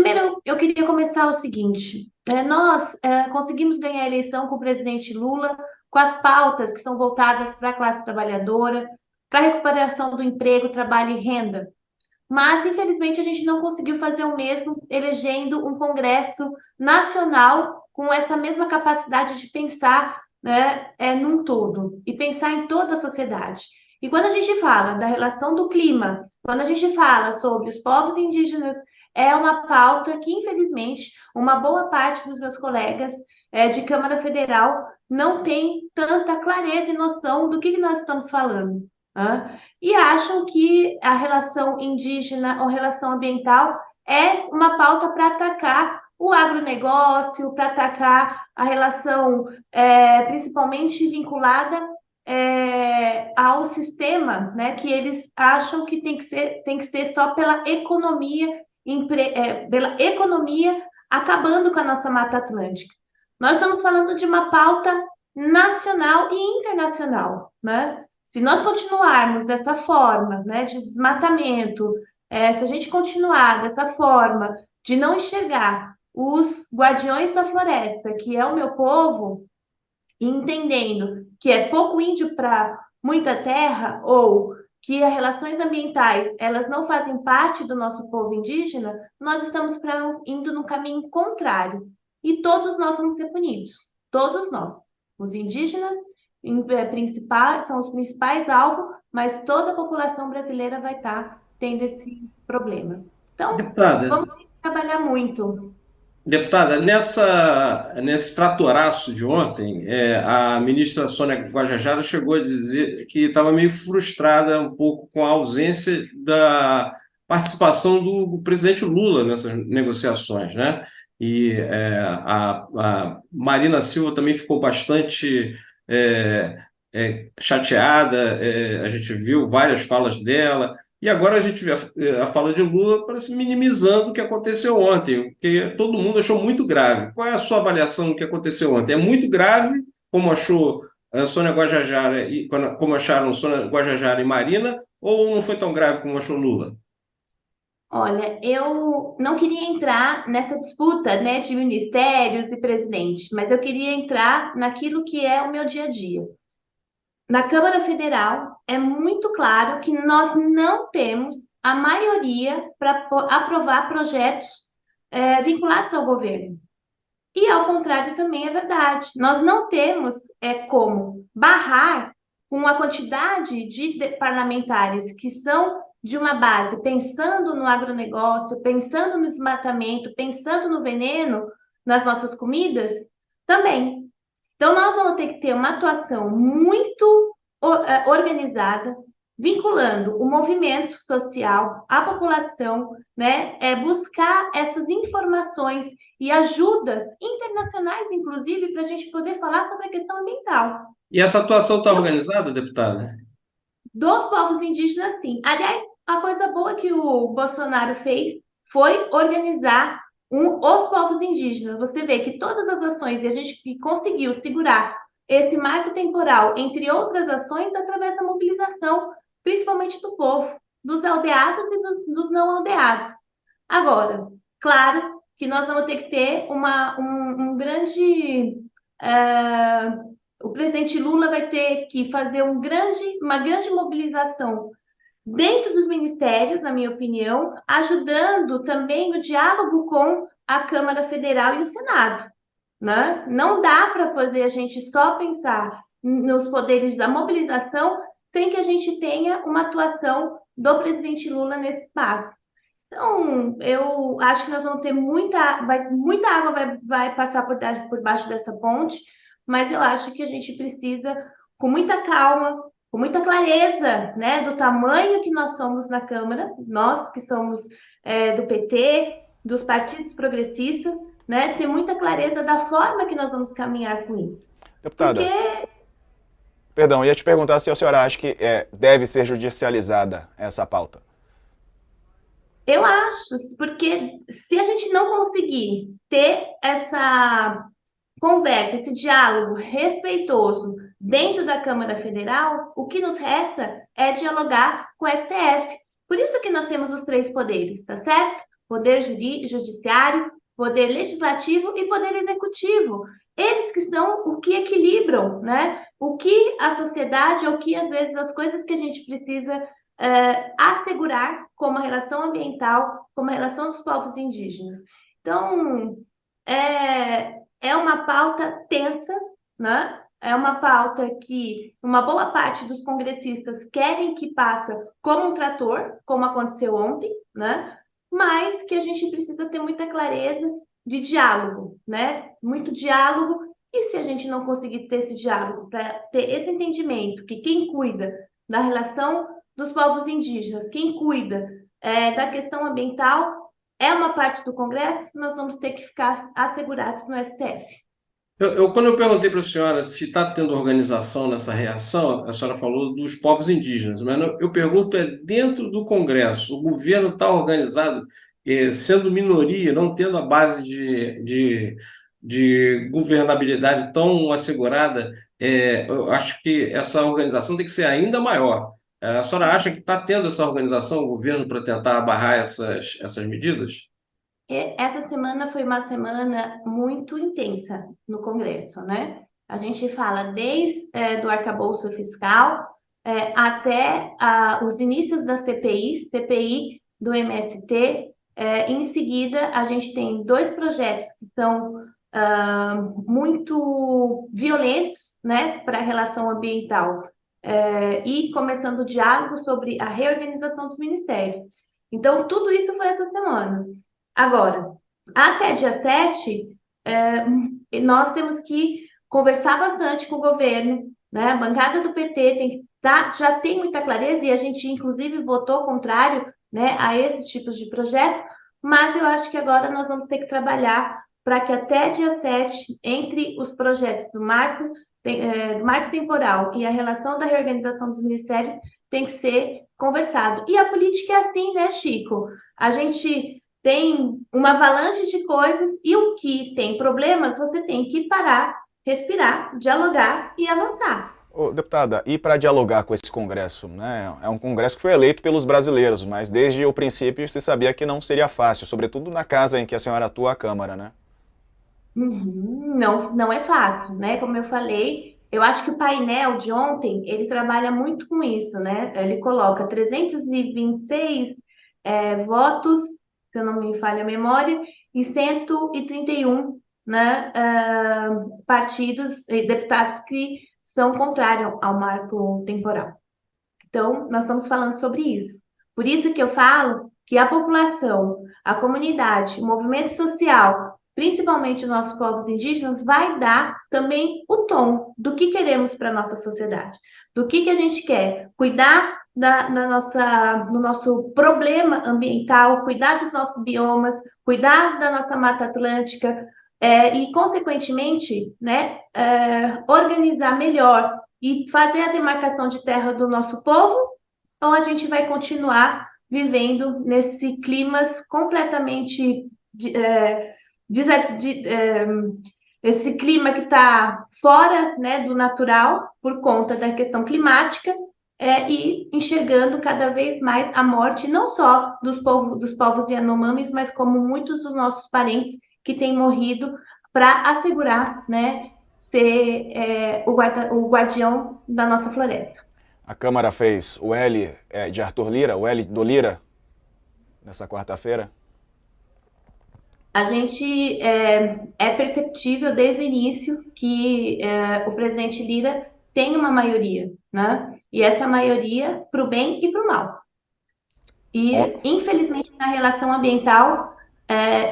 primeiro, eu queria começar o seguinte: nós conseguimos ganhar a eleição com o presidente Lula, com as pautas que são voltadas para a classe trabalhadora, para a recuperação do emprego, trabalho e renda. Mas, infelizmente, a gente não conseguiu fazer o mesmo, elegendo um Congresso nacional com essa mesma capacidade de pensar, né, num todo e pensar em toda a sociedade. E quando a gente fala da relação do clima, quando a gente fala sobre os povos indígenas, é uma pauta que, infelizmente, uma boa parte dos meus colegas de Câmara Federal não tem tanta clareza e noção do que nós estamos falando. Né? E acham que a relação indígena ou relação ambiental é uma pauta para atacar o agronegócio, para atacar a relação principalmente vinculada ao sistema, né, que eles acham que tem que ser só pela economia acabando com a nossa Mata Atlântica. Nós estamos falando de uma pauta nacional e internacional, né? Se nós continuarmos dessa forma, né, de desmatamento, se a gente continuar dessa forma de não enxergar os guardiões da floresta, que é o meu povo, e entendendo que é pouco índio para muita terra, ou que as relações ambientais elas não fazem parte do nosso povo indígena, nós estamos indo no caminho contrário. E todos nós vamos ser punidos. Todos nós. Os indígenas são os principais alvos, mas toda a população brasileira vai estar tendo esse problema. Então, Deputada, vamos trabalhar muito. deputada, nesse tratoraço de ontem, a ministra Sônia Guajajara chegou a dizer que estava meio frustrada um pouco com a ausência da participação do presidente Lula nessas negociações, né? E a Marina Silva também ficou bastante chateada, a gente viu várias falas dela. E agora a gente vê a fala de Lula parece minimizando o que aconteceu ontem, porque todo mundo achou muito grave. Qual é a sua avaliação do que aconteceu ontem? É muito grave, como achou a Sônia Guajajara e como acharam Sônia Guajajara e Marina, ou não foi tão grave como achou Lula? Olha, eu não queria entrar nessa disputa, né, de ministérios e presidente, mas eu queria entrar naquilo que é o meu dia a dia. Na Câmara Federal, é muito claro que nós não temos a maioria para aprovar projetos vinculados ao governo. E ao contrário também é verdade. Nós não temos como barrar com a quantidade de parlamentares que são de uma base pensando no agronegócio, pensando no desmatamento, pensando no veneno nas nossas comidas, também. Então, nós vamos ter que ter uma atuação muito organizada, vinculando o movimento social, a população, né, buscar essas informações e ajudas internacionais, inclusive, para a gente poder falar sobre a questão ambiental. E essa atuação está organizada, deputada? Dos povos indígenas, sim. Aliás, a coisa boa que o Bolsonaro fez foi organizar os povos indígenas. Você vê que todas as ações, e a gente conseguiu segurar esse marco temporal, entre outras ações, através da mobilização, principalmente do povo, dos aldeados e dos não aldeados. Agora, claro que nós vamos ter que ter um grande. O presidente Lula vai ter que fazer uma grande mobilização dentro dos ministérios, na minha opinião, ajudando também no diálogo com a Câmara Federal e o Senado. Né? Não dá para poder a gente só pensar nos poderes da mobilização sem que a gente tenha uma atuação do presidente Lula nesse espaço. Então, eu acho que nós vamos ter muita água vai passar por baixo dessa ponte, mas eu acho que a gente precisa, com muita calma, com muita clareza, né, do tamanho que nós somos na Câmara, nós que somos do PT, dos partidos progressistas, né, ter muita clareza da forma que nós vamos caminhar com isso. Porque Deputada, perdão, ia te perguntar se a senhora acha que deve ser judicializada essa pauta. eu acho, porque se a gente não conseguir ter essa conversa, esse diálogo respeitoso dentro da Câmara Federal, o que nos resta é dialogar com o STF. Por isso que nós temos os três poderes, tá certo? poder judiciário, poder legislativo e poder executivo. Eles que são o que equilibram, né? O que a sociedade, ou que às vezes as coisas que a gente precisa assegurar como a relação ambiental, como a relação dos povos indígenas. Então, é uma pauta tensa, né? É uma pauta que uma boa parte dos congressistas querem que passe como um trator, como aconteceu ontem, né? Mas que a gente precisa ter muita clareza de diálogo, né? Muito diálogo. E se a gente não conseguir ter esse diálogo, para ter esse entendimento que quem cuida da relação dos povos indígenas, quem cuida da questão ambiental é uma parte do Congresso, nós vamos ter que ficar assegurados no STF. Quando eu perguntei para a senhora se está tendo organização nessa reação, a senhora falou dos povos indígenas, mas eu pergunto dentro do Congresso, o governo está organizado, sendo minoria, não tendo a base de governabilidade tão assegurada, eu acho que essa organização tem que ser ainda maior. A senhora acha que está tendo essa organização, o governo, para tentar barrar essas medidas? Essa semana foi uma semana muito intensa no Congresso, né? A gente fala desde do arcabouço fiscal até os inícios da CPI do MST. Em seguida, a gente tem 2 projetos que são muito violentos, né, para a relação ambiental, e começando o diálogo sobre a reorganização dos ministérios. Então, tudo isso foi essa semana. Agora, até dia 7, nós temos que conversar bastante com o governo, né? A bancada do PT já tem muita clareza, e a gente, inclusive, votou contrário, né, a esses tipos de projeto, mas eu acho que agora nós vamos ter que trabalhar para que até dia 7, entre os projetos do marco temporal e a relação da reorganização dos ministérios, tem que ser conversado. E a política é assim, né, Chico? A gente tem uma avalanche de coisas, e o que tem problemas, você tem que parar, respirar, dialogar e avançar. Ô, deputada, e para dialogar com esse Congresso, né? É um Congresso que foi eleito pelos brasileiros, mas desde o princípio se sabia que não seria fácil, sobretudo na casa em que a senhora atua, a Câmara, né? Não, não é fácil, né? Como eu falei, eu acho que o painel de ontem, ele trabalha muito com isso, né? Ele coloca 326 votos, se eu não me falha a memória, e 131, né, partidos e deputados que são contrários ao marco temporal. Então, nós estamos falando sobre isso. Por isso que eu falo que a população, a comunidade, o movimento social, principalmente os nossos povos indígenas, vai dar também o tom do que queremos para a nossa sociedade, do que a gente quer, cuidar do nosso problema ambiental, cuidar dos nossos biomas, cuidar da nossa Mata Atlântica, e, consequentemente, né, organizar melhor e fazer a demarcação de terra do nosso povo, ou a gente vai continuar vivendo nesse climas completamente esse clima que está fora, né, do natural por conta da questão climática, e enxergando cada vez mais a morte não só dos povos Yanomamis, mas como muitos dos nossos parentes que têm morrido para assegurar, né, ser o guardião da nossa floresta. A Câmara fez o L de Arthur Lira, o L do Lira, nessa quarta-feira? A gente é perceptível desde o início que o presidente Lira tem uma maioria, né? E essa maioria para o bem e para o mal. E, infelizmente, na relação ambiental,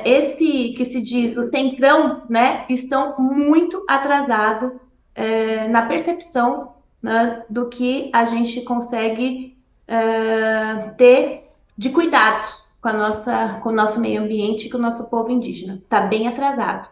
esse que se diz o centrão, né, estão muito atrasados na percepção, né, do que a gente consegue ter de cuidados com o nosso meio ambiente e com o nosso povo indígena. Está bem atrasado.